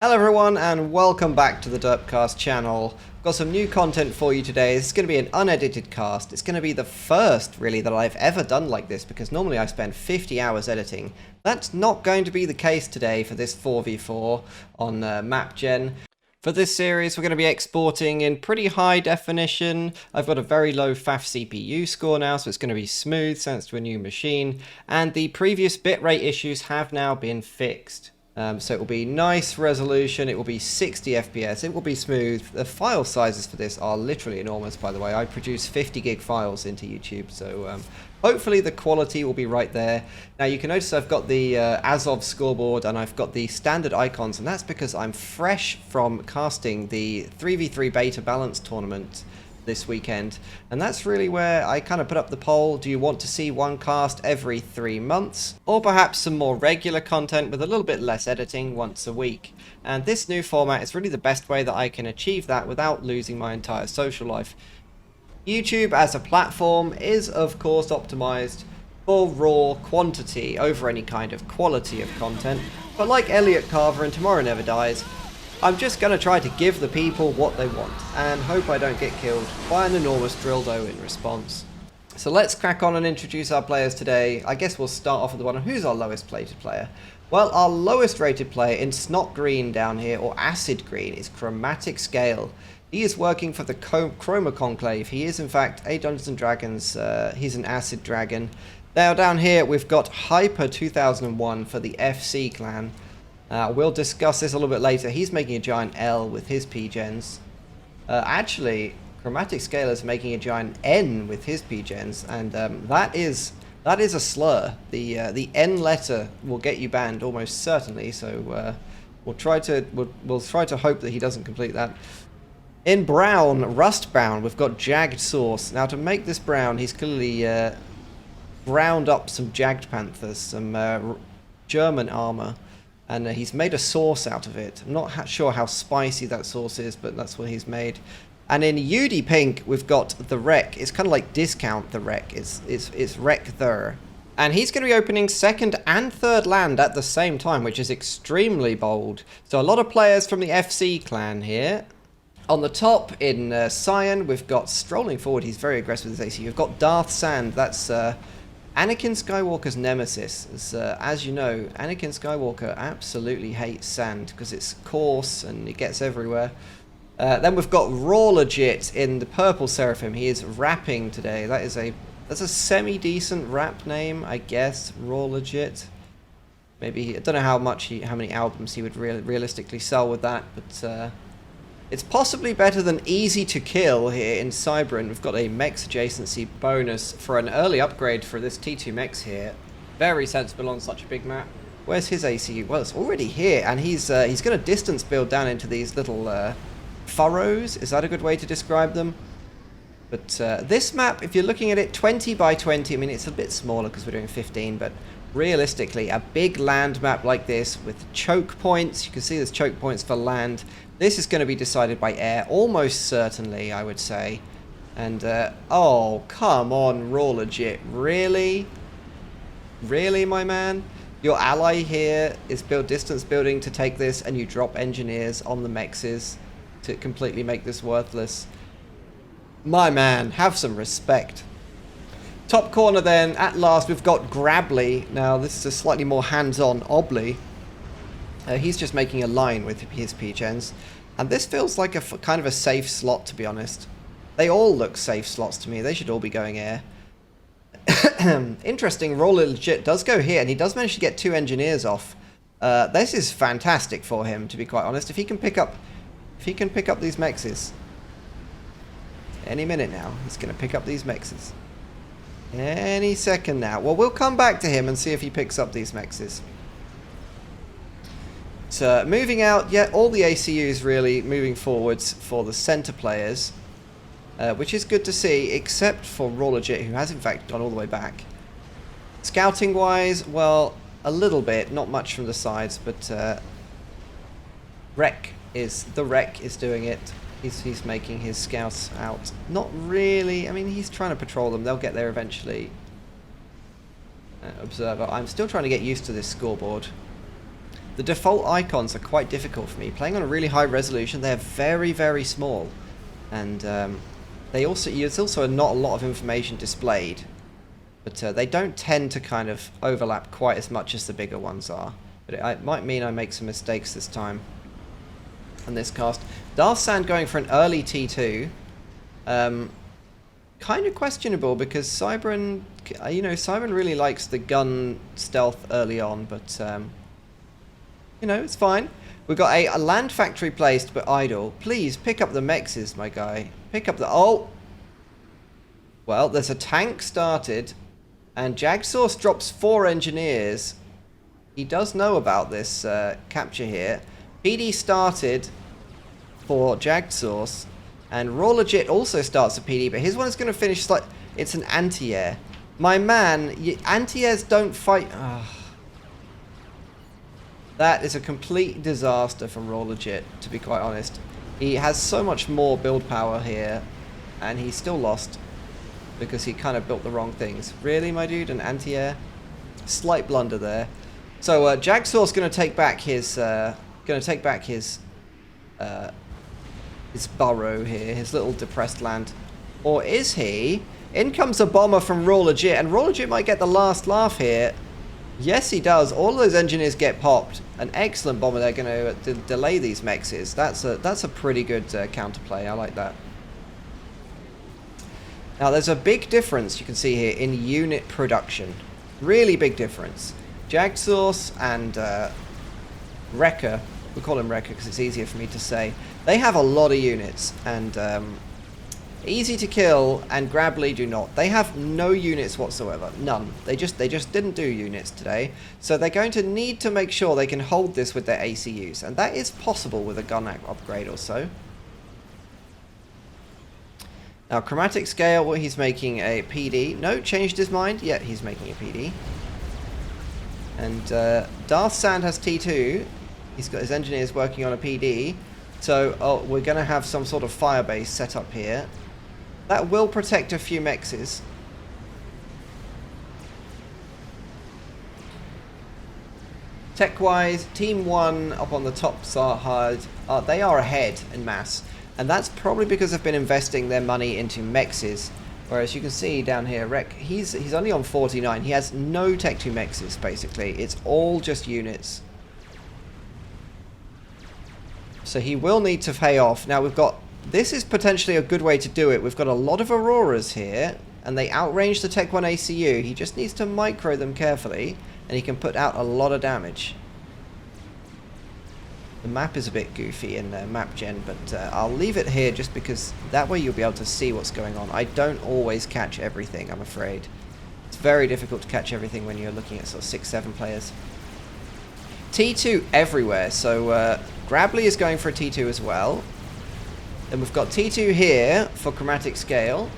Hello everyone and welcome back to the DerpCast channel. Got some new content for you today. This is going to be an unedited cast. It's going to be the first really that I've ever done like this because normally I spend 50 hours editing. That's not going to be the case today for this 4v4 on map gen. For this series we're going to be exporting in pretty high definition. I've got a very low FAF CPU score now, so it's going to be smooth thanks to a new machine, and the previous bitrate issues have now been fixed. So it will be nice resolution, it will be 60 FPS, it will be smooth. The file sizes for this are literally enormous, by the way. I produce 50 gig files into YouTube, so hopefully the quality will be right there. Now you can notice I've got the Azov scoreboard and I've got the standard icons, and that's because I'm fresh from casting the 3v3 beta balance tournament this weekend, and that's really where I kind of put up the poll: do you want to see one cast every 3 months, or perhaps some more regular content with a little bit less editing once a week? And this new format is really the best way that I can achieve that without losing my entire social life. YouTube as a platform is of course optimized for raw quantity over any kind of quality of content, but like Elliot Carver and Tomorrow Never Dies, I'm just going to try to give the people what they want, and hope I don't get killed by an enormous dildo in response. So let's crack on and introduce our players today. I guess we'll start off with the one who's our lowest rated player. Well, our lowest rated player in Snot Green down here, or Acid Green, is ChromaticScale. He is working for the Chroma Conclave. He is in fact a Dungeons & Dragons, he's an Acid Dragon. Now down here we've got Hyper 2001 for the FC clan. We'll discuss this a little bit later. He's making a giant L with his P-gens. Actually, ChromaticScale is making a giant N with his P-gens, and that is a slur. The N letter will get you banned almost certainly. So we'll try to hope that he doesn't complete that. In brown, rust brown, we've got JagdSauce. Now to make this brown, he's clearly ground up some Jagged Panthers, some German armor. And he's made a sauce out of it. I'm not sure how spicy that sauce is, but that's what he's made. And in UD Pink, we've got the Wreck. It's kind of like discount the Wreck. It's Weckethr. And he's going to be opening second and third land at the same time, which is extremely bold. So a lot of players from the FC clan here. On the top in Cyan, we've got strolling forward. He's very aggressive with his AC. You've got Darth Sand. That's Anakin Skywalker's nemesis. As you know, Anakin Skywalker absolutely hates sand because it's coarse and it gets everywhere. Then we've got xRaWxLeGiTx in the purple Seraphim. He is rapping today. That's a semi-decent rap name, I guess. xRaWxLeGiTx. Maybe I don't know how many albums he would realistically sell with that, but it's possibly better than Easy to Kill here in Cyberin. We've got a mechs adjacency bonus for an early upgrade for this T2 mechs here. Very sensible on such a big map. Where's his ACU? Well, it's already here, and he's going to distance build down into these little furrows. Is that a good way to describe them? But this map, if you're looking at it 20 by 20, I mean, it's a bit smaller because we're doing 15, but realistically, a big land map like this with choke points, you can see there's choke points for land. This is going to be decided by air, almost certainly, I would say. And, oh, come on, xRaWxLeGiTx. Really? Really, my man? Your ally here is distance building to take this, and you drop engineers on the mexes to completely make this worthless. My man, have some respect. Top corner then, at last, we've got grabli. Now, this is a slightly more hands-on obli. He's just making a line with his P-gens. And this feels like a kind of a safe slot, to be honest. They all look safe slots to me. They should all be going air. Interesting, xRaWxLeGiTx does go here, and he does manage to get 2 engineers off. This is fantastic for him, to be quite honest. If he can pick up these mexes. Any minute now, he's going to pick up these mexes. Any second now. Well, we'll come back to him and see if he picks up these mexes. So, moving out, yeah, all the ACUs really moving forwards for the center players, which is good to see, except for xRaWxLeGiTx, who has in fact gone all the way back. Scouting-wise, well, a little bit, not much from the sides, but the Wreck is doing it. He's making his scouts out. Not really. I mean, he's trying to patrol them. They'll get there eventually. Observer. I'm still trying to get used to this scoreboard. The default icons are quite difficult for me. Playing on a really high resolution, they're very, very small. And there's also not a lot of information displayed. But they don't tend to kind of overlap quite as much as the bigger ones are. But it might mean I make some mistakes this time on this cast. Darth Sand going for an early T2. Kind of questionable because Cybran, Cybran really likes the gun stealth early on, but it's fine. We've got a land factory placed but idle. Please pick up the mexes, my guy. Pick up the... Oh! Well, there's a tank started, and JagdSauce drops 4 engineers. He does know about this capture here. PD started for JagdSauce, and xRaWxLeGiTx also starts a PD, but his one is going to finish like it's an anti-air. My man, anti-airs don't fight. That is a complete disaster from xRaWxLeGiTx, to be quite honest. He has so much more build power here, and he still lost because he kind of built the wrong things. Really, my dude, an anti-air? Slight blunder there. So JagdSauce going to take back his his burrow here, his little depressed land. Or is he? In comes a bomber from xRaWxLeGiTx, and xRaWxLeGiTx might get the last laugh here. Yes, he does. All of those engineers get popped. An excellent bomber. They're going to delay these mexes. That's a pretty good counterplay. I like that. Now, there's a big difference you can see here in unit production. Really big difference. JagdSauce and Weckethr, we'll call him Weckethr because it's easier for me to say. They have a lot of units, and easy to kill, and grabli do not. They have no units whatsoever, none. They just didn't do units today, so they're going to need to make sure they can hold this with their ACUs, and that is possible with a gun upgrade or so. Now, ChromaticScale, well, he's making a PD. No, changed his mind. Yeah, he's making a PD. And Darth Sand has T2. He's got his engineers working on a PD. So we're going to have some sort of Firebase set up here. That will protect a few mexes. Tech-wise, Team 1 up on the top side, they are ahead in mass. And that's probably because they've been investing their money into mexes. Whereas you can see down here, he's only on 49. He has no Tech 2 mexes, basically. It's all just units. So he will need to pay off. Now we've got... This is potentially a good way to do it. We've got a lot of Auroras here, and they outrange the Tech 1 ACU. He just needs to micro them carefully, and he can put out a lot of damage. The map is a bit goofy in map gen, but I'll leave it here just because that way you'll be able to see what's going on. I don't always catch everything, I'm afraid. It's very difficult to catch everything when you're looking at sort of 6-7 players. T2 everywhere, so grabli is going for a T2 as well. Then we've got T2 here for ChromaticScale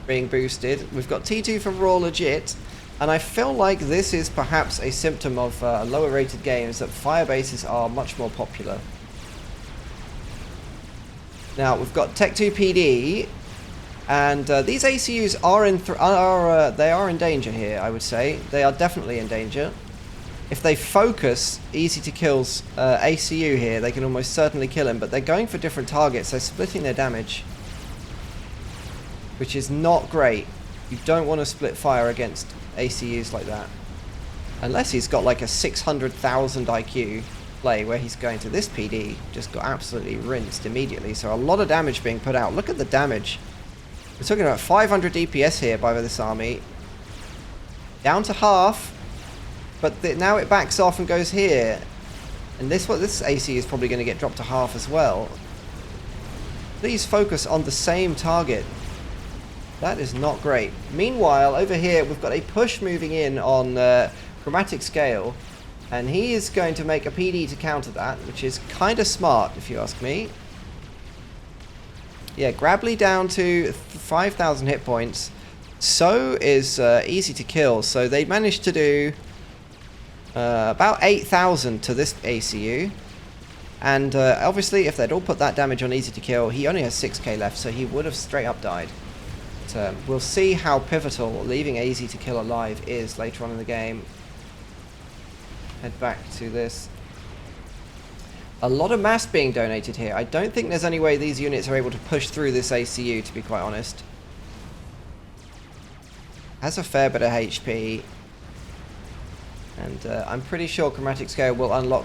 being boosted. We've got T2 from xRaWxLeGiTx. And I feel like this is perhaps a symptom of lower rated games, that Firebases are much more popular. Now we've got Tech 2 PD, and these ACUs are in danger here. I would say they are definitely in danger. If they focus easy to kills ACU here, they can almost certainly kill him. But they're going for different targets. They're splitting their damage, which is not great. You don't want to split fire against ACUs like that. Unless he's got like a 600,000 IQ play where he's going to this PD. Just got absolutely rinsed immediately. So a lot of damage being put out. Look at the damage. We're talking about 500 DPS here by this army. Down to half. But now it backs off and goes here. And this AC is probably going to get dropped to half as well. Please focus on the same target. That is not great. Meanwhile, over here, we've got a push moving in on ChromaticScale, and he is going to make a PD to counter that, which is kind of smart, if you ask me. Yeah, grabli down to 5,000 hit points. So is easy to kill, so they managed to do about 8,000 to this ACU. And obviously, if they'd all put that damage on easy to kill, he only has 6k left, so he would have straight up died. We'll see how pivotal leaving easy to kill alive is later on in the game. Head back to this. A lot of mass being donated here. I don't think there's any way these units are able to push through this ACU, to be quite honest. Has a fair bit of HP. And I'm pretty sure ChromaticScale will unlock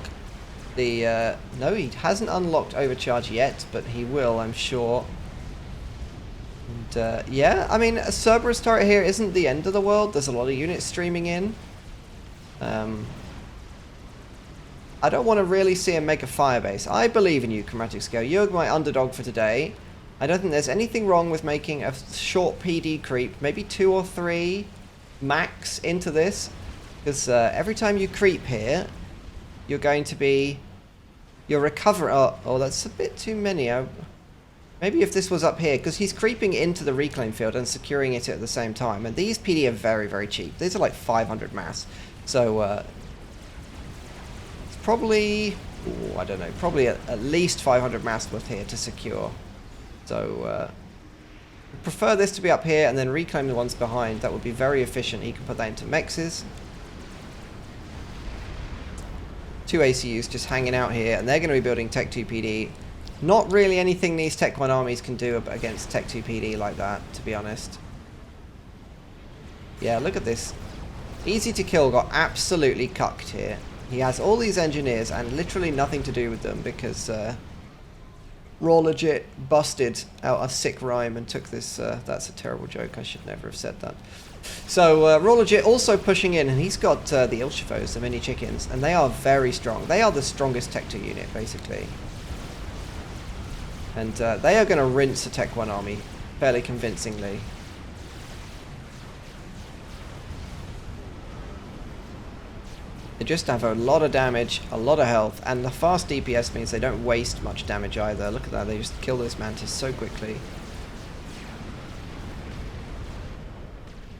the... no, he hasn't unlocked Overcharge yet, but he will, I'm sure. And yeah, I mean, a Cerberus turret here isn't the end of the world. There's a lot of units streaming in. I don't want to really see a mega Firebase. I believe in you, ChromaticScale. You're my underdog for today. I don't think there's anything wrong with making a short PD creep, maybe 2 or 3 max into this. Because every time you creep here, you're going to be... You're recovering... Oh, that's a bit too many. Maybe if this was up here, because he's creeping into the reclaim field and securing it at the same time. And these PD are very, very cheap. These are like 500 mass. So, it's probably... Ooh, I don't know. Probably at least 500 mass worth here to secure. So, prefer this to be up here and then reclaim the ones behind. That would be very efficient. He can put that into mexes. 2 ACUs just hanging out here, and they're going to be building Tech 2 PD. Not really anything these Tech 1 armies can do against Tech 2 PD like that, to be honest. Yeah, look at this. Easy to kill got absolutely cucked here. He has all these engineers and literally nothing to do with them because xRaWxLeGiTx busted out a sick rhyme and took this... that's a terrible joke, I should never have said that. So, xRaWxLeGiTx also pushing in, and he's got the Ilchevos, the mini chickens, and they are very strong. They are the strongest Tech 2 unit, basically. And they are going to rinse a Tech 1 army fairly convincingly. They just have a lot of damage, a lot of health, and the fast DPS means they don't waste much damage either. Look at that, they just kill this mantis so quickly.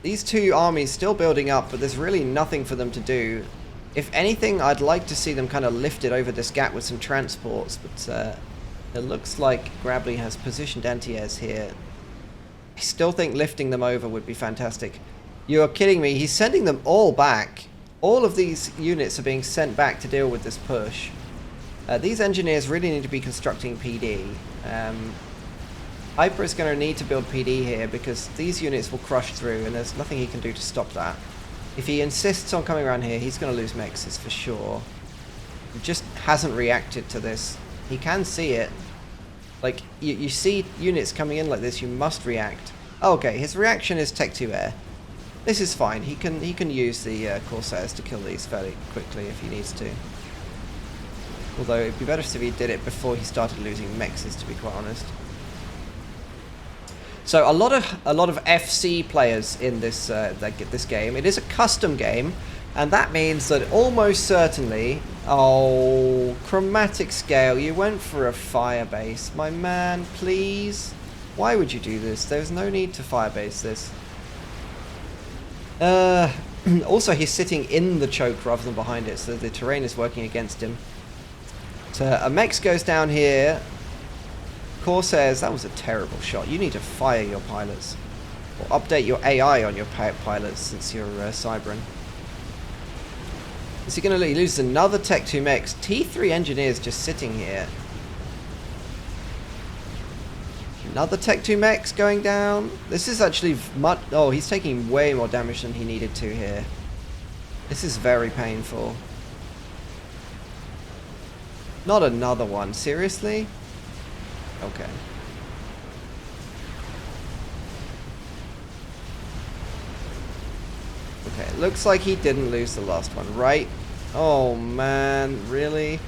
These 2 armies still building up, but there's really nothing for them to do. If anything, I'd like to see them kind of lifted over this gap with some transports, but it looks like grabli has positioned anti-airs here. I still think lifting them over would be fantastic. You're kidding me, he's sending them all back. All of these units are being sent back to deal with this push. These engineers really need to be constructing PD. Hyper is going to need to build PD here because these units will crush through and there's nothing he can do to stop that. If he insists on coming around here, he's going to lose mexes for sure. He just hasn't reacted to this. He can see it. Like, you see units coming in like this, you must react. Okay, his reaction is Tech 2 Air. This is fine. He can use the Corsairs to kill these fairly quickly if he needs to. Although it'd be better if he did it before he started losing mexes, to be quite honest. So a lot of FC players in this this game. It is a custom game, and that means that almost certainly... Oh, ChromaticScale, you went for a Firebase. My man, please. Why would you do this? There's no need to Firebase this. Also, he's sitting in the choke rather than behind it, so the terrain is working against him. So a Mex goes down here. Corsairs, that was a terrible shot. You need to fire your pilots. Or update your AI on your pilots since you're Cybran. Is he going to lose another Tech 2 Mex? T3 engineers just sitting here. Another Tech 2 Mex going down. This is actually much... Oh, he's taking way more damage than he needed to here. This is very painful. Not another one. Seriously? Okay. Okay, looks like he didn't lose the last one, right? Oh man, really?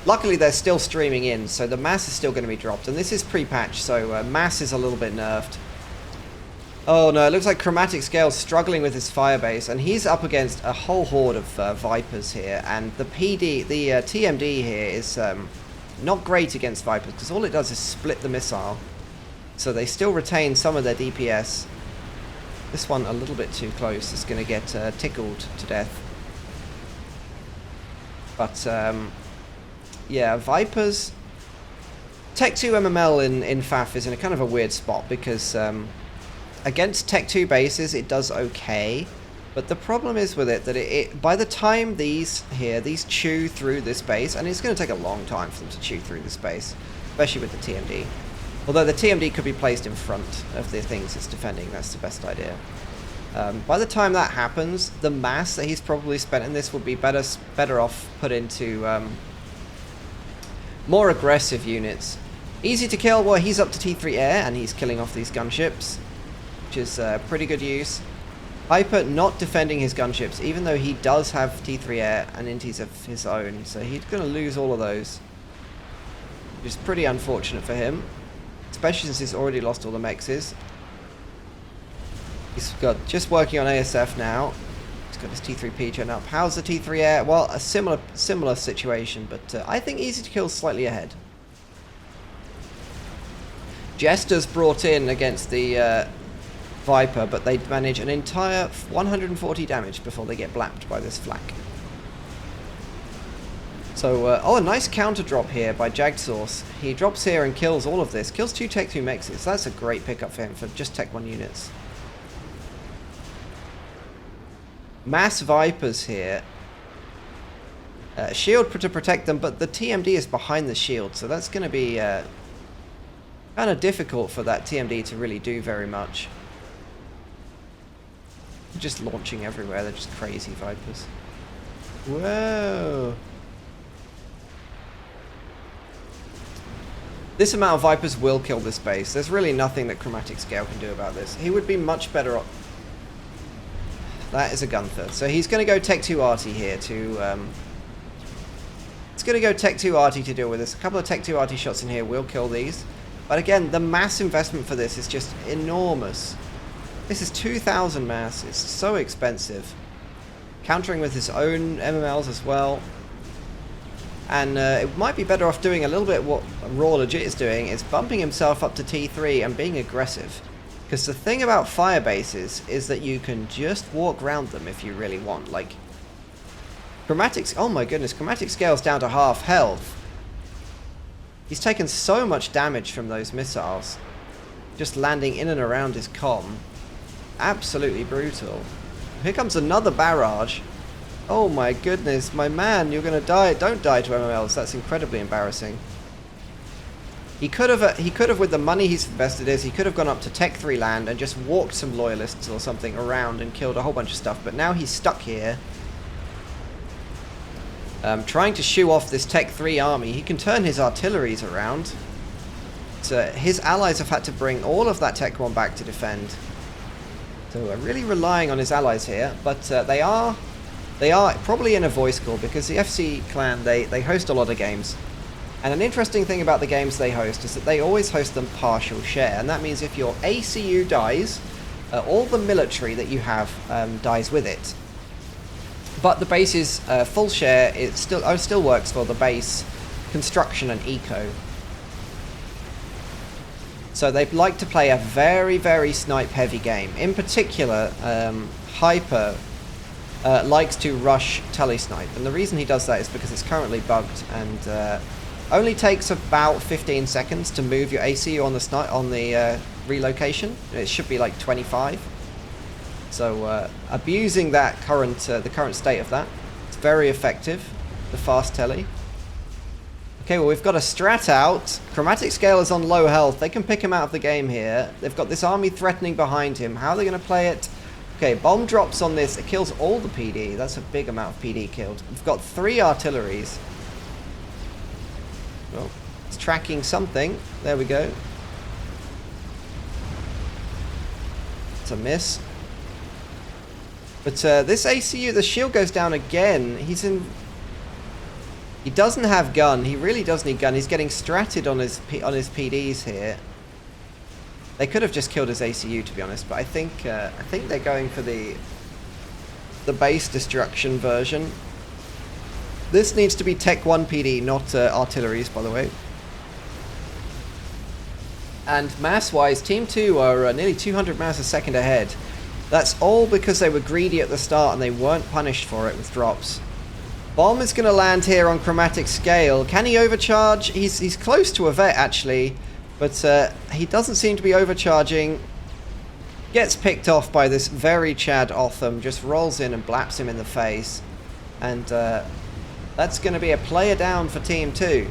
Luckily they're still streaming in, so the mass is still going to be dropped, and this is pre-patch, so mass is a little bit nerfed. Oh no, it looks like ChromaticScale's struggling with his Firebase, and he's up against a whole horde of Vipers here, and the TMD here is not great against Vipers, because all it does is split the missile. So they still retain some of their DPS. This one a little bit too close, is going to get tickled to death. But, yeah, Vipers... Tech 2 MML in FAF is in a kind of a weird spot, because against Tech 2 bases it does okay, But the problem is with it that by the time these chew through this base, and it's going to take a long time for them to chew through this base, especially with the TMD. Although the TMD could be placed in front of the things it's defending, that's the best idea. By the time that happens, the mass that he's probably spent in this will be better off put into more aggressive units. Easy to kill, well, he's up to T3 air, and he's killing off these gunships, which is pretty good use. Hyper not defending his gunships, even though he does have T3 air and inties of his own, so he's going to lose all of those. Which is pretty unfortunate for him, especially since he's already lost all the mexes. He's got just working on ASF now. He's got his T3 P-gen up. How's the T3 air? Well, a similar situation, but I think easy to kill slightly ahead. Jester's brought in against the Viper, but they manage an entire 140 damage before they get blapped by this flak. So, oh, a nice counter drop here by JagdSauce. He drops here and kills all of this. Kills 2 Tech 2 mexes. That's a great pickup for him for just Tech 1 units. Mass Vipers here. Shield to protect them, but the TMD is behind the shield, so that's going to be kind of difficult for that TMD to really do very much. Just launching everywhere, they're just crazy Vipers. Whoa! This amount of Vipers will kill this base. There's really nothing that ChromaticScale can do about this. He would be much better off. That is a Gunther. So he's going to go Tech 2 Arty here to... It's going to go Tech 2 Arty to deal with this. A couple of Tech 2 Arty shots in here will kill these. But again, the mass investment for this is just enormous. This is 2,000 mass. It's so expensive. Countering with his own MMLs as well. And it might be better off doing a little bit what xRaWxLeGiTx is doing, is bumping himself up to T3 and being aggressive. Because the thing about Firebases is that you can just walk around them if you really want. Like, oh my goodness, ChromaticScale's down to half health. He's taken so much damage from those missiles. Just landing in and around his comm. Absolutely brutal. Here comes another barrage. Oh my goodness, my man, you're gonna die. Don't die to MMLs, that's incredibly embarrassing. He could have with the money he's invested he could have gone up to Tech 3 land and just walked some loyalists or something around and killed a whole bunch of stuff, but now he's stuck here. Trying to shoo off this Tech 3 army. He can turn his artilleries around. So his allies have had to bring all of that Tech 1 back to defend. So we're really relying on his allies here, but they are probably in a voice call because the FC clan, they host a lot of games. And an interesting thing about the games they host is that they always host them partial share, and that means if your ACU dies, all the military that you have dies with it. But the base's full share, it still works for the base, construction and eco. So they like to play a very, very snipe heavy game. In particular, Hyper likes to rush tele snipe, and the reason he does that is because it's currently bugged and only takes about 15 seconds to move your ACU on the relocation. It should be like 25. So abusing that the current state of that, it's very effective. The fast tele. Okay, well we've got a strat out. ChromaticScale is on low health. They can pick him out of the game here. They've got this army threatening behind him. How are they going to play it? Okay, bomb drops on this. It kills all the PD. That's a big amount of PD killed. We've got 3 artilleries. Well, it's tracking something. There we go. It's a miss. But this ACU, the shield goes down again. He doesn't have gun. He really does need gun. He's getting stratted on his PDs here. They could have just killed his ACU, to be honest, but I think they're going for the base destruction version. This needs to be Tech 1 PD, not artilleries, by the way. And mass-wise, Team 2 are nearly 200 mass a second ahead. That's all because they were greedy at the start and they weren't punished for it with drops. Bomb is going to land here on ChromaticScale. Can he overcharge? He's close to a vet, actually. But he doesn't seem to be overcharging. Gets picked off by this very Chad Otham, just rolls in and blaps him in the face. And that's going to be a player down for Team 2.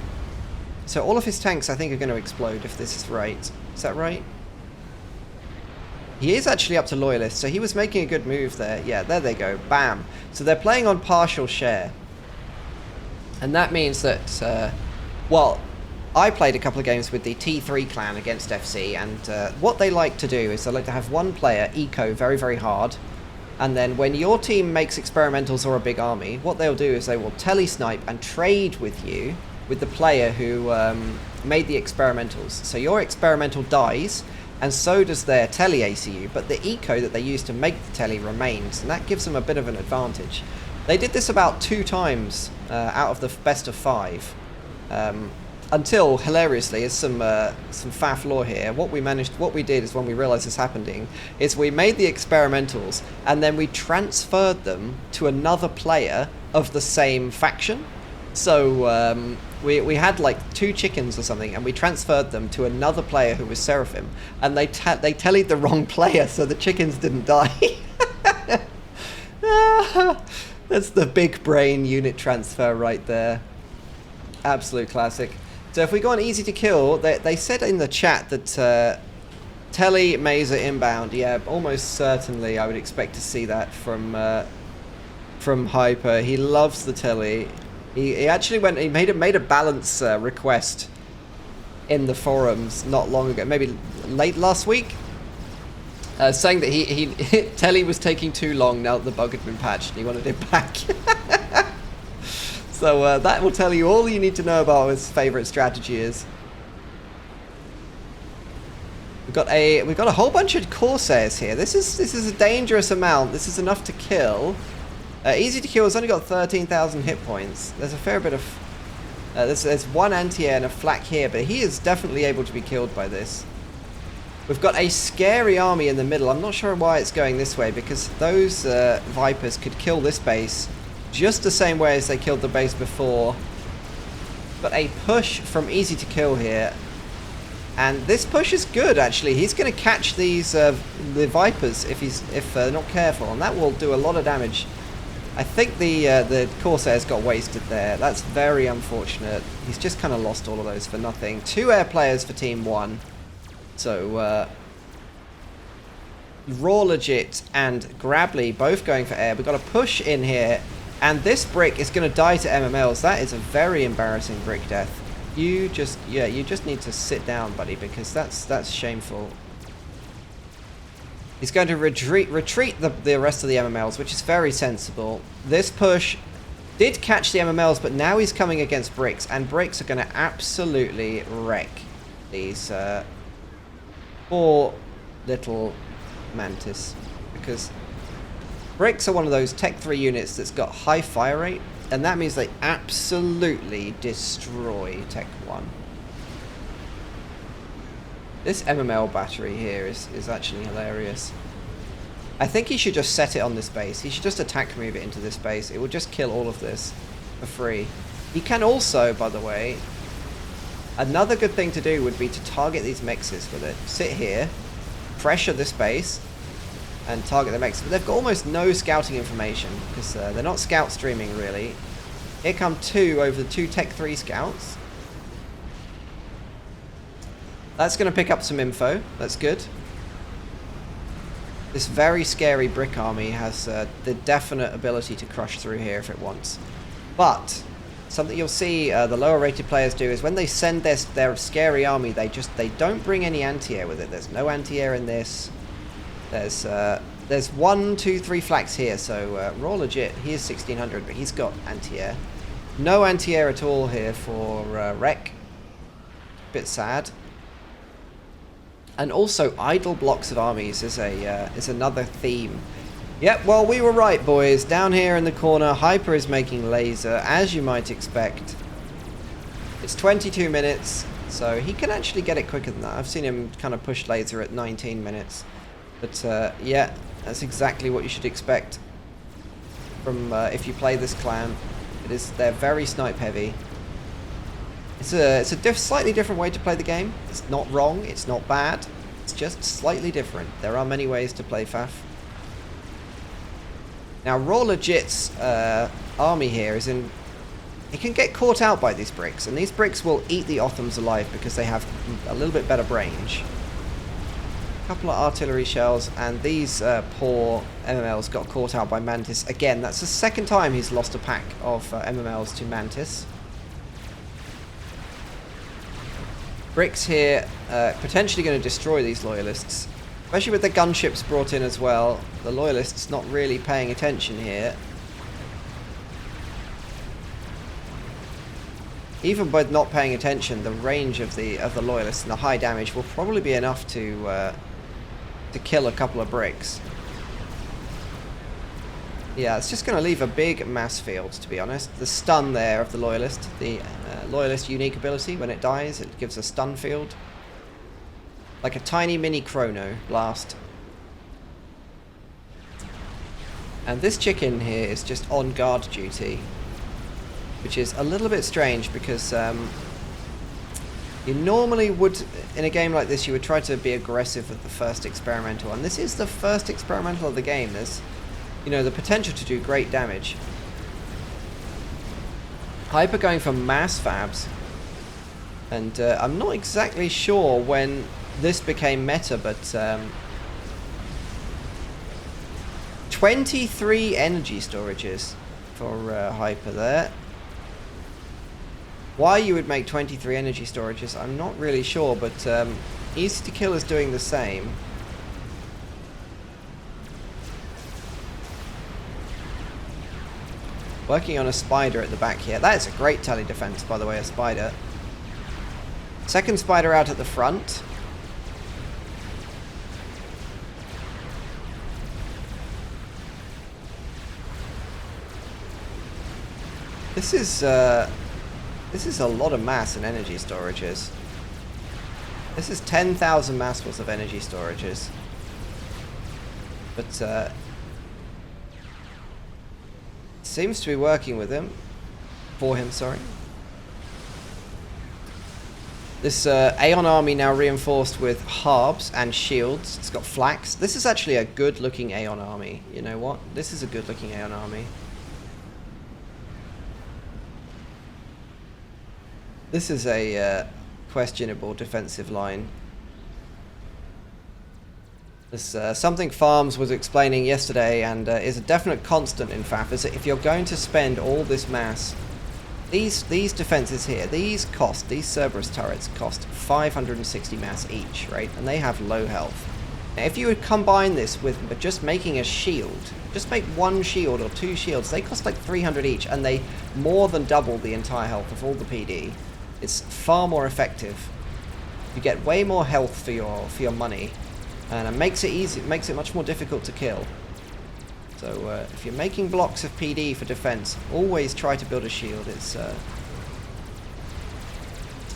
So all of his tanks, I think, are going to explode if this is right. Is that right? He is actually up to Loyalist, so he was making a good move there. Yeah, there they go. Bam. So they're playing on partial share. And that means that, well, I played a couple of games with the T3 clan against FC, and what they like to do is they like to have one player eco very, very hard. And then when your team makes experimentals or a big army, what they'll do is they will tele-snipe and trade with you, with the player who made the experimentals. So your experimental dies, and so does their tele-ACU, but the eco that they use to make the tele remains, and that gives them a bit of an advantage. They did this about 2 times out of the best of 5. Until, hilariously, is some FAF lore here. What we did is, when we realised this happening, is we made the experimentals, and then we transferred them to another player of the same faction. So we had like 2 chickens or something, and we transferred them to another player who was Seraphim, and they tellied the wrong player, so the chickens didn't die. That's the big brain unit transfer right there. Absolute classic. So if we go on easy to kill, they said in the chat that Telly Mazer inbound. Yeah, almost certainly I would expect to see that from Hyper. He loves the Telly. He actually made a balance request in the forums not long ago, maybe late last week, saying that Telly was taking too long now that the bug had been patched and he wanted it back. So that will tell you all you need to know about what his favourite strategy is. We've got a whole bunch of Corsairs here. This is a dangerous amount. This is enough to kill. Easy to kill has only got 13,000 hit points. There's a fair bit of... there's 1 anti-air and a flak here, but he is definitely able to be killed by this. We've got a scary army in the middle. I'm not sure why it's going this way, because those Vipers could kill this base just the same way as they killed the base before. Got a push from easy to kill here. And this push is good, actually. He's going to catch these the Vipers if they're not careful, and that will do a lot of damage. I think the Corsairs got wasted there. That's very unfortunate. He's just kind of lost all of those for nothing. 2 air players for Team 1. So, xRaWxLeGiTx and grabli both going for air. We've got a push in here, and this brick is going to die to MMLs. That is a very embarrassing brick death. You just need to sit down, buddy, because that's shameful. He's going to retreat the rest of the MMLs, which is very sensible. This push did catch the MMLs, but now he's coming against bricks, and bricks are going to absolutely wreck these poor little mantis, because bricks are one of those Tech 3 units that's got high fire rate, and that means they absolutely destroy Tech 1. This MML battery here is actually hilarious. I think he should just set it on this base. He should just attack move it into this base. It will just kill all of this for free. He can also, by the way, another good thing to do would be to target these mexes with it. Sit here, pressure this base, and target the mexes. But they've got almost no scouting information, because they're not scout streaming, really. Here come 2 over the 2 Tech 3 scouts. That's going to pick up some info. That's good. This very scary brick army has the definite ability to crush through here if it wants. But something you'll see the lower rated players do is when they send their scary army, they don't bring any anti-air with it. There's no anti-air in this. There's 1, 2, 3 flags here. So xRaWxLeGiTx, he is 1600, but he's got anti-air. No anti-air at all here for Rek. Bit sad. And also, idle blocks of armies is another theme. Yep, well, we were right, boys. Down here in the corner, Hyper is making laser, as you might expect. It's 22 minutes, so he can actually get it quicker than that. I've seen him kind of push laser at 19 minutes. But, yeah, that's exactly what you should expect from if you play this clan. They're very snipe heavy. It's a slightly different way to play the game. It's not wrong, it's not bad. It's just slightly different. There are many ways to play FAF. Now, xRaWxLeGiTx army here is in... It can get caught out by these bricks, and these bricks will eat the Othams alive because they have a little bit better range. A couple of artillery shells, and these poor MMLs got caught out by Mantis. Again, that's the second time he's lost a pack of MMLs to Mantis. Bricks here potentially going to destroy these loyalists, especially with the gunships brought in as well. The loyalists not really paying attention here. Even by not paying attention, the range of the loyalists and the high damage will probably be enough to kill a couple of bricks. Yeah, it's just going to leave a big mass field, to be honest. The stun there of the loyalist, the loyalist unique ability, when it dies, it gives a stun field. Like a tiny mini chrono blast. And this chicken here is just on guard duty, which is a little bit strange because you normally would, in a game like this, you would try to be aggressive with the first experimental, and this is the first experimental of the game. There's, you know, the potential to do great damage. Hyper going for mass fabs, and I'm not exactly sure when this became meta, but 23 energy storages for Hyper there. Why you would make 23 energy storages, I'm not really sure, but Easy to Kill is doing the same. Working on a spider at the back here. That is a great tele defense, by the way, a spider. Second spider out at the front. This is a lot of mass and energy storages. This is 10,000 mass worth of energy storages. But seems to be working with him. For him, sorry. This Aeon army now reinforced with harbs and shields. It's got flax. This is actually a good looking Aeon army. You know what? This is a good looking Aeon army. This is a questionable defensive line. This something Farms was explaining yesterday, and is a definite constant in FAF, is that if you're going to spend all this mass, these defenses here, these Cerberus turrets cost 560 mass each, right? And they have low health. Now, if you would combine this with just making a shield, just make one shield or two shields, they cost like 300 each, and they more than double the entire health of all the PD. It's far more effective. You get way more health for your money, and it makes it easy. It makes it much more difficult to kill. So if you're making blocks of PD for defense, always try to build a shield. It's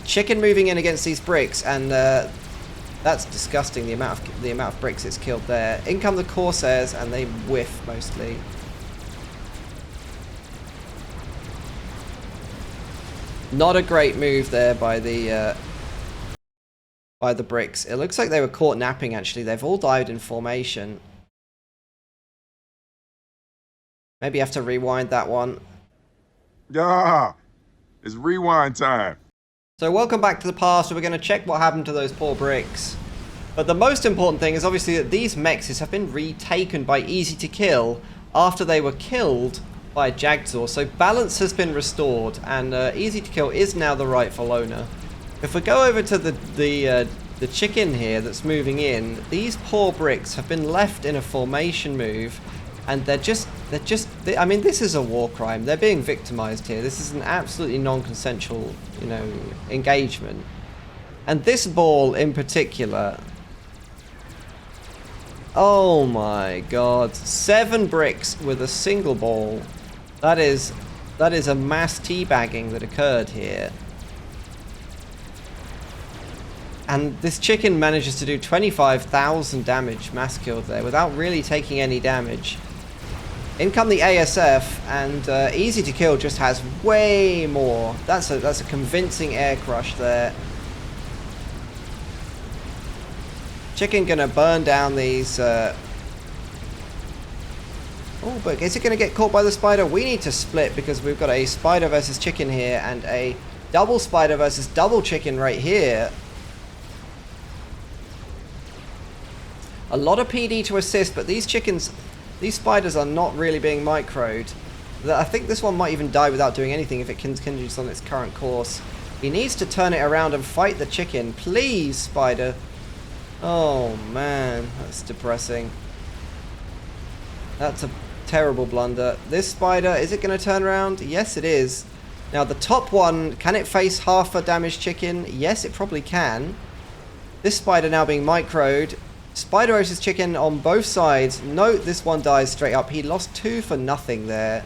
chicken moving in against these bricks, and that's disgusting. The amount of bricks it's killed there. In come the Corsairs, and they whiff mostly. Not a great move there by the bricks. It looks like they were caught napping, actually. They've all died in formation. Maybe you have to rewind that one. Yeah, it's rewind time. So welcome back to the past. We're going to check what happened to those poor bricks. But the most important thing is obviously that these mexes have been retaken by Easy to Kill after they were killed by JagdSauce. So balance has been restored, and Easy to Kill is now the rightful owner. If we go over to the chicken here that's moving in, these poor bricks have been left in a formation move, and I mean, this is a war crime. They're being victimized here. This is an absolutely non-consensual, you know, engagement. And this ball in particular, oh my god, 7 bricks with a single ball. That is a mass teabagging that occurred here. And this chicken manages to do 25,000 damage mass killed there without really taking any damage. In come the ASF, and Easy to Kill just has way more. That's a convincing air crush there. Chicken gonna burn down these... Oh, but is it gonna get caught by the spider? We need to split because we've got a spider versus chicken here and a double spider versus double chicken right here. A lot of PD to assist, but these chickens, these spiders are not really being microed. I think this one might even die without doing anything if it continues on its current course. He needs to turn it around and fight the chicken. Please, spider. Oh, man. That's depressing. That's a terrible blunder. This spider, is it going to turn around? Yes, it is. Now, the top one, can it face half a damaged chicken? Yes, it probably can. This spider now being microed. Spider versus chicken on both sides. Note this one dies straight up. He lost 2 for nothing there.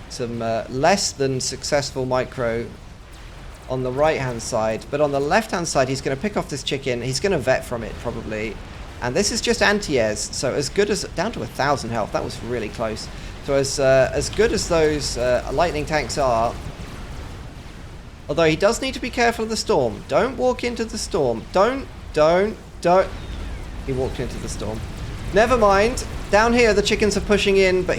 Some less than successful micro on the right hand side, but on the left hand side he's going to pick off this chicken. He's going to vet from it probably, and this is just anti-airs, so as good as down to 1,000 health. That was really close. So as good as those lightning tanks are, although he does need to be careful of the storm. Don't walk into the storm. Don't. He walked into the storm. Never mind. Down here, the chickens are pushing in, but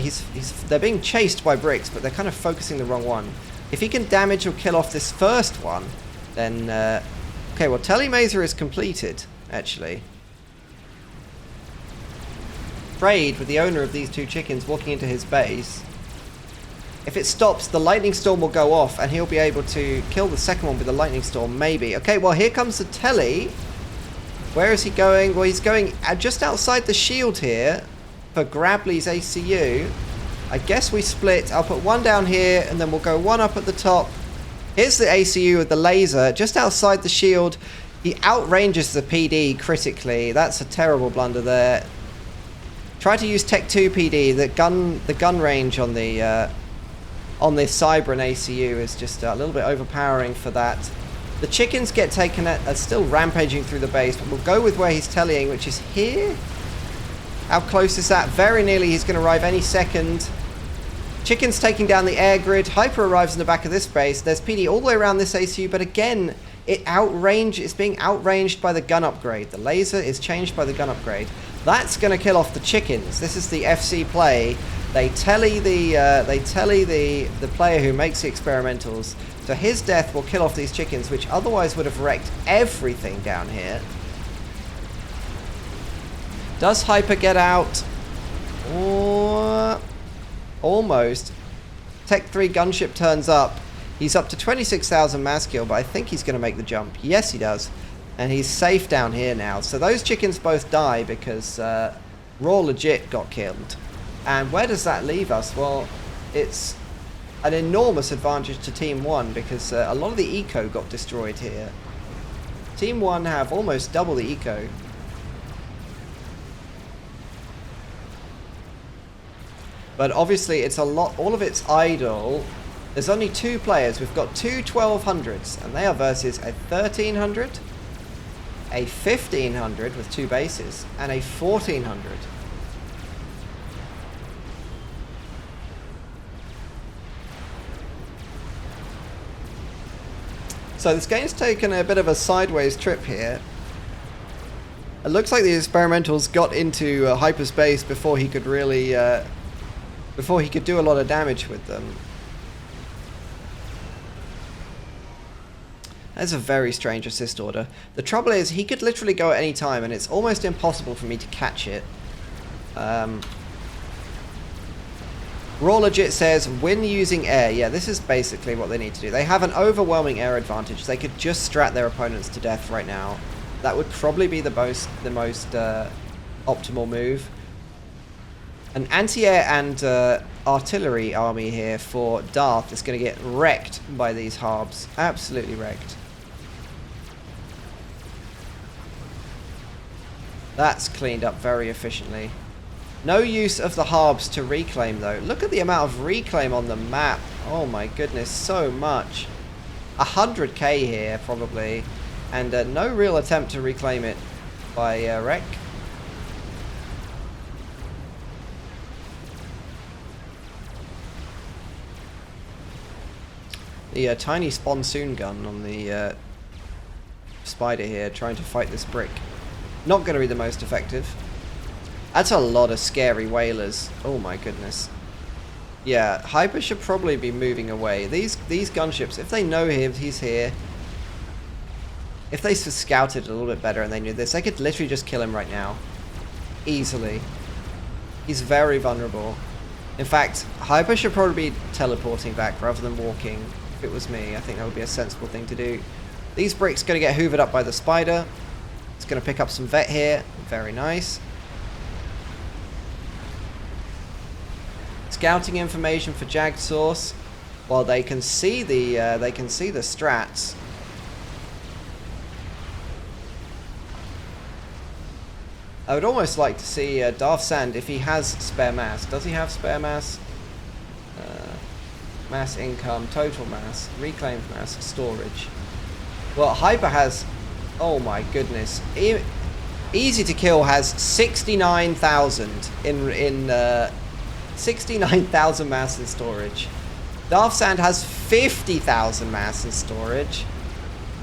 they're being chased by bricks, but they're kind of focusing the wrong one. If he can damage or kill off this first one, then... okay, well, Telemazer is completed, actually. Trade with the owner of these 2 chickens walking into his base. If it stops, the lightning storm will go off, and he'll be able to kill the second one with the lightning storm, maybe. Okay, well, here comes the Telly. Where is he going? Well, he's going just outside the shield here for Grabli's ACU. I guess we split. I'll put one down here, and then we'll go one up at the top. Here's the ACU with the laser just outside the shield. He outranges the PD critically. That's a terrible blunder there. Try to use Tech 2 PD. The gun range on the this Cybran ACU is just a little bit overpowering for that. The chickens get taken at are still rampaging through the base, but we'll go with where he's tellying, which is here. How close is that? Very nearly. He's going to arrive any second. Chicken's taking down the air grid. Hyper arrives in the back of this base. There's PD all the way around this ACU, but again, it's being outranged by the gun upgrade. The laser is changed by the gun upgrade. That's going to kill off the chickens. This is the FC play. They telly the player who makes the experimentals. So his death will kill off these chickens, which otherwise would have wrecked everything down here. Does Hyper get out? Or almost. Tech 3 gunship turns up. He's up to 26,000 mass kill, but I think he's going to make the jump. Yes, he does. And he's safe down here now. So those chickens both die because xRaWxLeGiTx got killed. And where does that leave us? Well, it's an enormous advantage to Team 1 because a lot of the eco got destroyed here. Team 1 have almost double the eco. But obviously it's a lot, all of it's idle. There's only 2 players. We've got 2 1200s, and they are versus a 1300, a 1500 with 2 bases, and a 1400. So this game's taken a bit of a sideways trip here. It looks like the experimentals got into hyperspace before he could really, before he could do a lot of damage with them. That's a very strange assist order. The trouble is, he could literally go at any time, and it's almost impossible for me to catch it. xRaWxLeGiTx says, win using air. Yeah, this is basically what they need to do. They have an overwhelming air advantage. They could just strat their opponents to death right now. That would probably be the most optimal move. An anti-air and artillery army here for Darth is going to get wrecked by these harbs. Absolutely wrecked. That's cleaned up very efficiently. No use of the harbs to reclaim though. Look at the amount of reclaim on the map. Oh my goodness, so much. 100k here probably. And no real attempt to reclaim it by Wreck. The tiny sponsoon gun on the spider here trying to fight this brick. Not going to be the most effective. That's a lot of scary whalers. Oh my goodness. Yeah, Hyper should probably be moving away. These gunships, if they know he's here, if they scouted a little bit better and they knew this, they could literally just kill him right now. Easily. He's very vulnerable. In fact, Hyper should probably be teleporting back rather than walking. If it was me, I think that would be a sensible thing to do. These bricks going to get hoovered up by the spider. It's going to pick up some vet here. Very nice. Scouting information for JagdSauce. While they can see the strats. I would almost like to see Darth Sand if he has spare mass. Does he have spare mass? Mass income, total mass, reclaimed mass, storage. Well, Hyper has, oh my goodness, easy to kill has 69,000 in 69,000 mass in storage. Darth Sand has 50,000 mass in storage.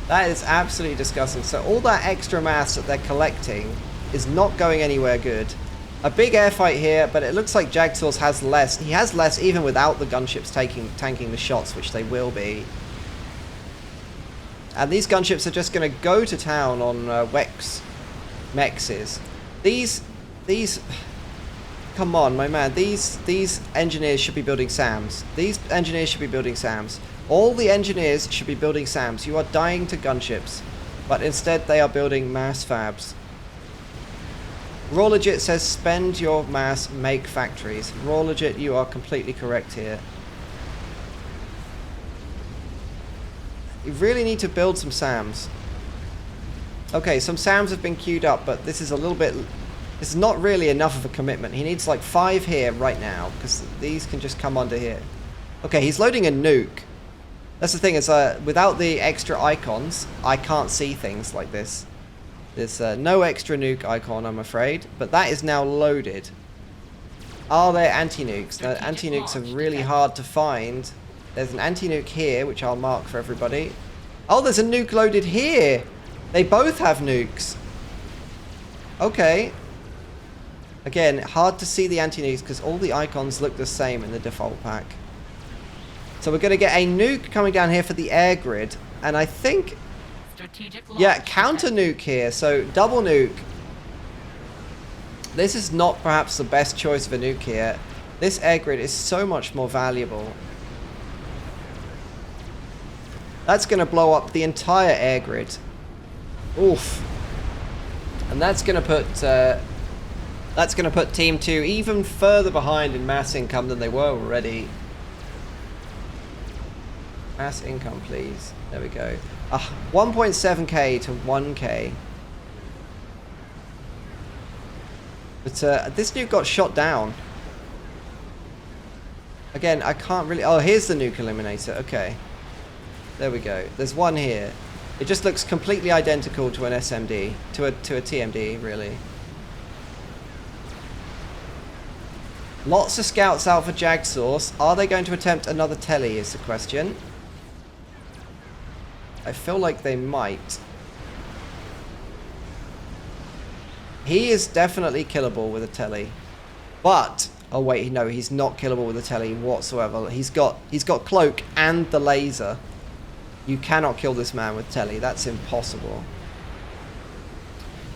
That is absolutely disgusting. So all that extra mass that they're collecting is not going anywhere good. A big airfight here, but it looks like JagdSauce has less. He has less even without the gunships tanking the shots, which they will be. And these gunships are just going to go to town on mexes. These, come on, my man. These engineers should be building SAMs. These engineers should be building SAMs. All the engineers should be building SAMs. You are dying to gunships, but instead they are building mass fabs. xRaWxLeGiTx says spend your mass, make factories. xRaWxLeGiTx, you are completely correct here. You really need to build some SAMs. Okay, some SAMs have been queued up, but this is a little bit... This is not really enough of a commitment. He needs like 5 here right now, because these can just come onto here. Okay, he's loading a nuke. That's the thing, is without the extra icons, I can't see things like this. There's no extra nuke icon, I'm afraid, but that is now loaded. Are there anti-nukes? Now, anti-nukes are really hard to find. There's an anti-nuke here, which I'll mark for everybody. Oh, there's a nuke loaded here! They both have nukes. Okay. Again, hard to see the anti-nukes because all the icons look the same in the default pack. So we're going to get a nuke coming down here for the air grid, and I think... Yeah, counter nuke here, so double nuke. This is not perhaps the best choice of a nuke here. This air grid is so much more valuable. That's going to blow up the entire air grid. Oof. And that's going to put Team 2 even further behind in mass income than they were already. Mass income, please. There we go. 1.7k to 1k. But this nuke got shot down. Again, I can't really... Oh, here's the nuke eliminator. Okay. There we go. There's one here. It just looks completely identical to an SMD. To a TMD, really. Lots of scouts out for JagdSauce. Are they going to attempt another telly is the question. I feel like they might. He is definitely killable with a telly. But, oh wait, no, he's not killable with a telly whatsoever. He's got cloak and the laser. You cannot kill this man with telly. That's impossible.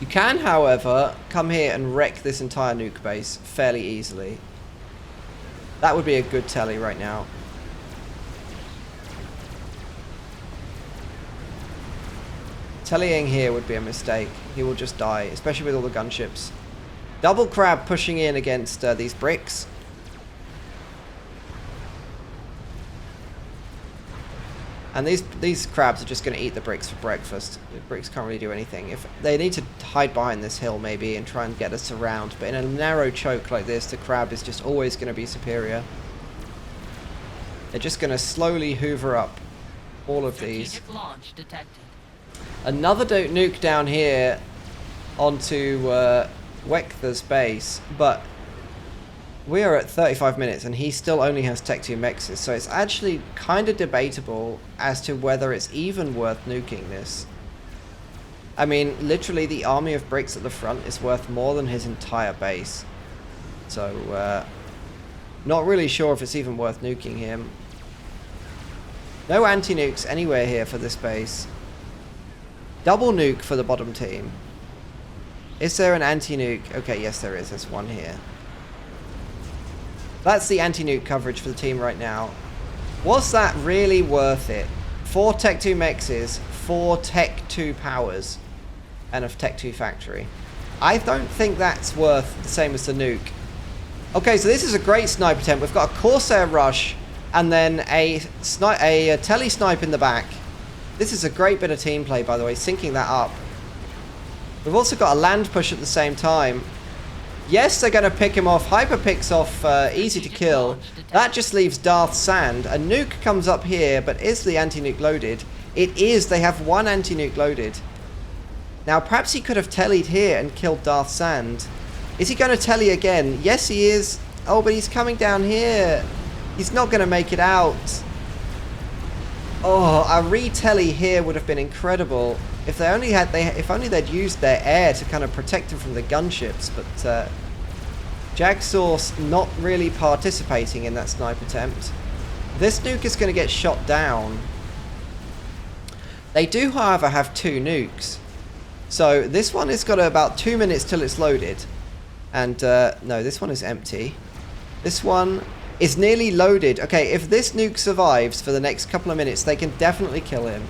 You can, however, come here and wreck this entire nuke base fairly easily. That would be a good telly right now. Tellying here would be a mistake. He will just die, especially with all the gunships. Double crab pushing in against these bricks. And these crabs are just going to eat the bricks for breakfast. The bricks can't really do anything. If they need to hide behind this hill maybe and try and get us around, but in a narrow choke like this, the crab is just always going to be superior. They're just going to slowly hoover up all of these. Launch detected. Another nuke down here onto Weckethr's base, but we are at 35 minutes and he still only has Tech 2 mexes, so it's actually kind of debatable as to whether it's even worth nuking this. I mean, literally the army of bricks at the front is worth more than his entire base. So, not really sure if it's even worth nuking him. No anti-nukes anywhere here for this base. Double nuke for the bottom team. Is there an anti-nuke? Okay, yes there is. There's one here. That's the anti-nuke coverage for the team right now. Was that really worth it? 4 Tech 2 mexes, 4 Tech 2 powers, and a Tech 2 factory. I don't think that's worth the same as the nuke. Okay, so this is a great snipe attempt. We've got a Corsair rush, and then a tele-snipe in the back. This is a great bit of team play, by the way, syncing that up. We've also got a land push at the same time. Yes, they're going to pick him off. Hyper picks off, easy to kill. That just leaves Darth Sand. A nuke comes up here, but is the anti-nuke loaded? It is. They have 1 anti-nuke loaded. Now, perhaps he could have tellied here and killed Darth Sand. Is he going to telly again? Yes, he is. Oh, but he's coming down here. He's not going to make it out. Oh, a re-telly here would have been incredible. If they only had, if only they'd used their air to kind of protect him from the gunships, but JagdSauce not really participating in that snipe attempt. This nuke is going to get shot down. They do, however, have 2 nukes. So this one has got about 2 minutes till it's loaded. And no, this one is empty. This one is nearly loaded. Okay, if this nuke survives for the next couple of minutes, they can definitely kill him.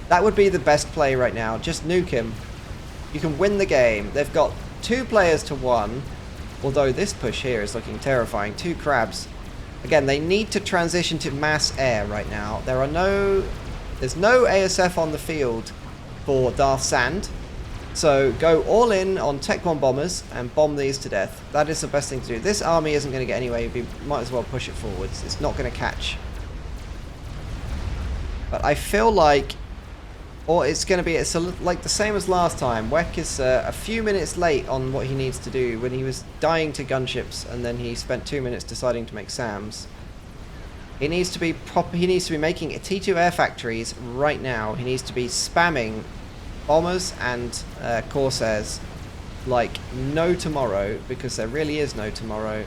That would be the best play right now. Just nuke him. You can win the game. They've got 2 players to 1. Although this push here is looking terrifying. 2 crabs. Again, they need to transition to mass air right now. There's no ASF on the field for Darth Sand. So go all in on Tech 1 bombers and bomb these to death. That is the best thing to do. This army isn't going to get anywhere. You might as well push it forwards. It's not going to catch. But I feel like... Or it's going to be like the same as last time. Weck is a few minutes late on what he needs to do when he was dying to gunships, and then he spent 2 minutes deciding to make SAMs. He needs to be He needs to be making T2 air factories right now. He needs to be spamming bombers and Corsairs like no tomorrow, because there really is no tomorrow.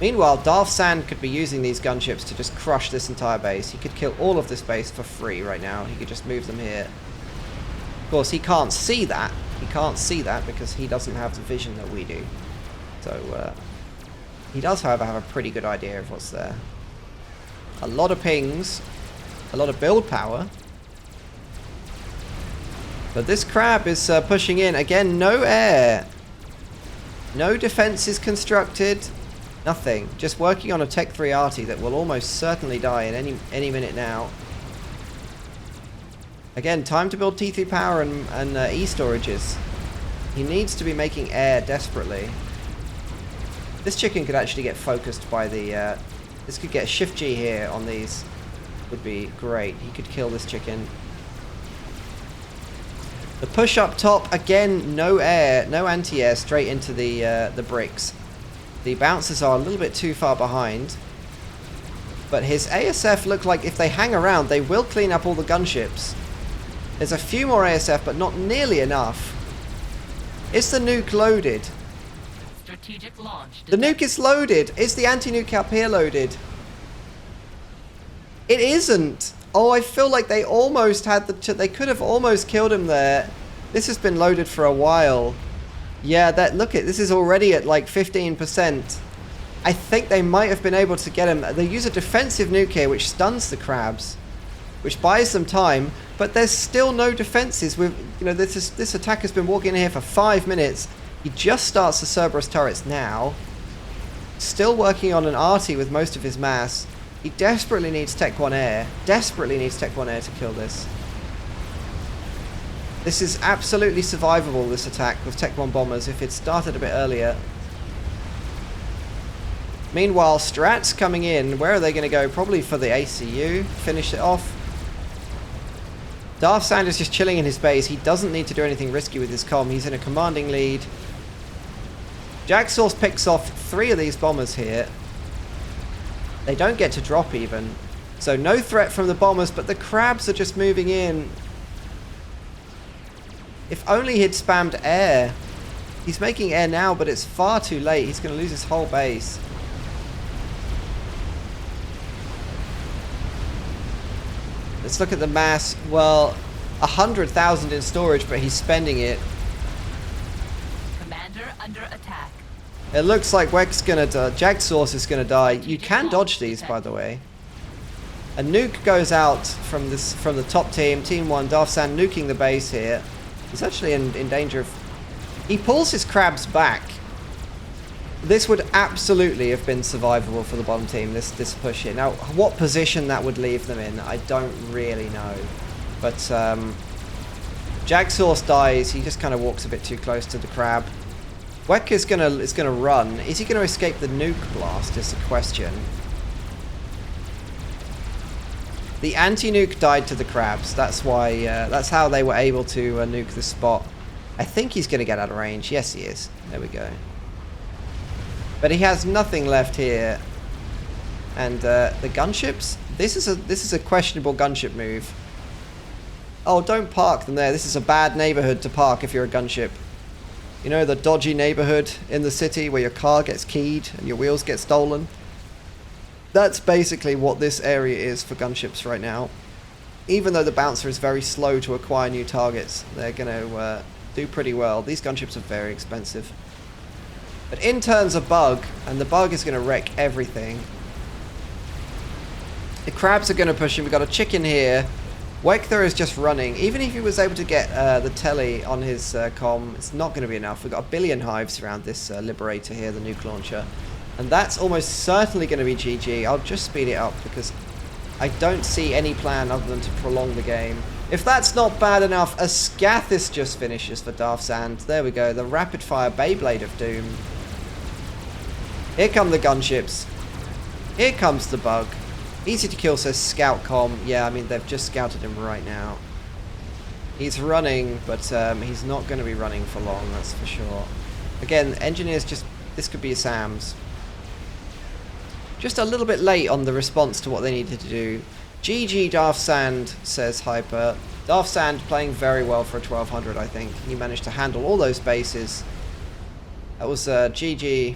Meanwhile, Darth Sand could be using these gunships to just crush this entire base. He could kill all of this base for free right now. He could just move them here. Of course, he can't see that. He can't see that because he doesn't have the vision that we do. So, he does, however, have a pretty good idea of what's there. A lot of pings. A lot of build power. But this crab is pushing in. Again, no air. No defenses constructed. Nothing. Just working on a Tech 3 arty that will almost certainly die in any minute now. Again, time to build T3 power and E-storages. He needs to be making air desperately. This chicken could actually get focused by the... this could get a Shift G here on these. Would be great. He could kill this chicken. The push up top, again, no air, no anti-air, straight into the bricks. The bouncers are a little bit too far behind. But his ASF look like if they hang around, they will clean up all the gunships. There's a few more ASF, but not nearly enough. Is the nuke loaded? Strategic launch. The nuke is loaded. Is the anti-nuke up here loaded? It isn't. Oh, I feel like they almost had they could have almost killed him there. This has been loaded for a while. Yeah, this is already at like 15%. I think they might have been able to get him. They use a defensive nuke here, which stuns the crabs, which buys them time, but there's still no defenses. This attack has been walking in here for 5 minutes. He just starts the Cerberus turrets now. Still working on an arty with most of his mass. He desperately needs Tech 1 air. Desperately needs Tech 1 air to kill this. This is absolutely survivable, this attack, with Tech 1 bombers, if it started a bit earlier. Meanwhile, Strats coming in. Where are they going to go? Probably for the ACU. Finish it off. Darth Sand is just chilling in his base. He doesn't need to do anything risky with his comm. He's in a commanding lead. JagdSauce picks off 3 of these bombers here. They don't get to drop even. So no threat from the bombers, but the crabs are just moving in. If only he'd spammed air. He's making air now, but it's far too late. He's going to lose his whole base. Let's look at the mass. Well, 100,000 in storage, but he's spending it. Commander under attack. It looks like Weck's gonna die. JagdSauce is gonna die. You can dodge these, by the way. A nuke goes out from the top team. Team 1, Darth Sand nuking the base here. He's actually in danger of... He pulls his crabs back. This would absolutely have been survivable for the bottom team, this push here. Now, what position that would leave them in, I don't really know. But JagdSauce dies. He just kind of walks a bit too close to the crab. Weck is gonna run. Is he gonna escape the nuke blast is the question. The anti-nuke died to the crabs. That's why. That's how they were able to nuke the spot. I think he's gonna get out of range. Yes, he is. There we go. But he has nothing left here. And the gunships. This is a questionable gunship move. Oh, don't park them there. This is a bad neighborhood to park if you're a gunship. You know, the dodgy neighborhood in the city where your car gets keyed and your wheels get stolen? That's basically what this area is for gunships right now. Even though the bouncer is very slow to acquire new targets, they're going to do pretty well. These gunships are very expensive. But in turns a bug, and the bug is going to wreck everything. The crabs are going to push him. We've got a chicken here. Weckethr is just running. Even if he was able to get the telly on his comm, it's not going to be enough. We've got a billion hives around this Liberator here, the nuke launcher. And that's almost certainly going to be GG. I'll just speed it up because I don't see any plan other than to prolong the game. If that's not bad enough, a Scathis just finishes for Darth Sand. There we go, the rapid-fire Beyblade of Doom. Here come the gunships. Here comes the bug. Easy to kill, says Scout Com. Yeah, I mean, they've just scouted him right now. He's running, but he's not going to be running for long, that's for sure. Again, engineers just... This could be a Sam's. Just a little bit late on the response to what they needed to do. GG Darth Sand, says Hyper. Darth Sand playing very well for a 1200, I think. He managed to handle all those bases. That was GG.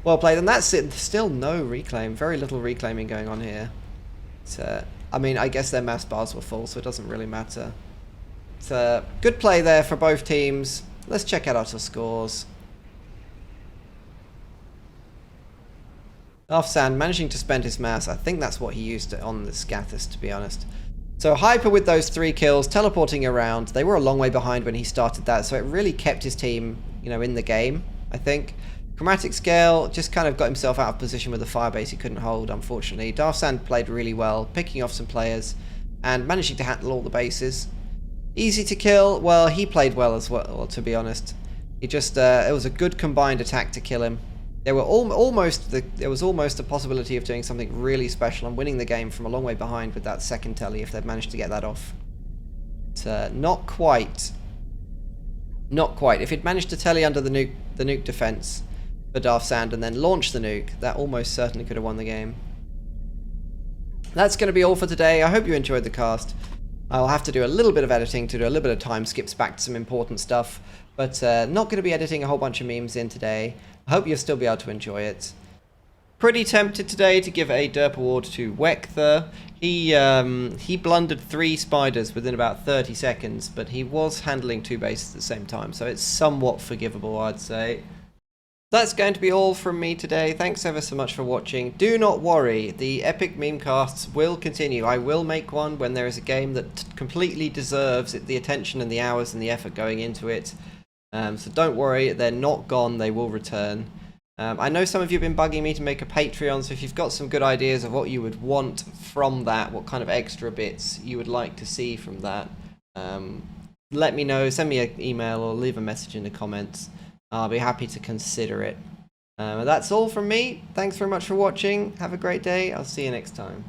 Well played, and that's it. Still no reclaim. Very little reclaiming going on here. I mean, I guess their mass bars were full, so it doesn't really matter. It's good play there for both teams. Let's check out our scores. Darth Sand managing to spend his mass. I think that's what he used on the Scathis, to be honest. So Hyper with those 3 kills, teleporting around. They were a long way behind when he started that, so it really kept his team, you know, in the game, I think. ChromaticScale just kind of got himself out of position with the Firebase he couldn't hold, unfortunately. Darth Sand played really well, picking off some players and managing to handle all the bases. Easy to kill. Well, he played well as well, to be honest. He just, it was a good combined attack to kill him. There was almost a possibility of doing something really special and winning the game from a long way behind with that second telly if they'd managed to get that off. But, not quite. Not quite. If he'd managed to telly under the nuke defense for Darth Sand and then launch the nuke, that almost certainly could have won the game. That's going to be all for today. I hope you enjoyed the cast. I'll have to do a little bit of editing to do a little bit of time skips back to some important stuff, but not going to be editing a whole bunch of memes in today. I hope you'll still be able to enjoy it. Pretty tempted today to give a derp award to Weckethr. He blundered 3 spiders within about 30 seconds, but he was handling 2 bases at the same time, so it's somewhat forgivable, I'd say. That's going to be all from me today. Thanks ever so much for watching. Do not worry, the Epic Memecasts will continue. I will make one when there is a game that completely deserves the attention and the hours and the effort going into it. So don't worry, they're not gone, they will return. I know some of you have been bugging me to make a Patreon, so if you've got some good ideas of what you would want from that, what kind of extra bits you would like to see from that, let me know, send me an email or leave a message in the comments. I'll be happy to consider it. That's all from me. Thanks very much for watching. Have a great day. I'll see you next time.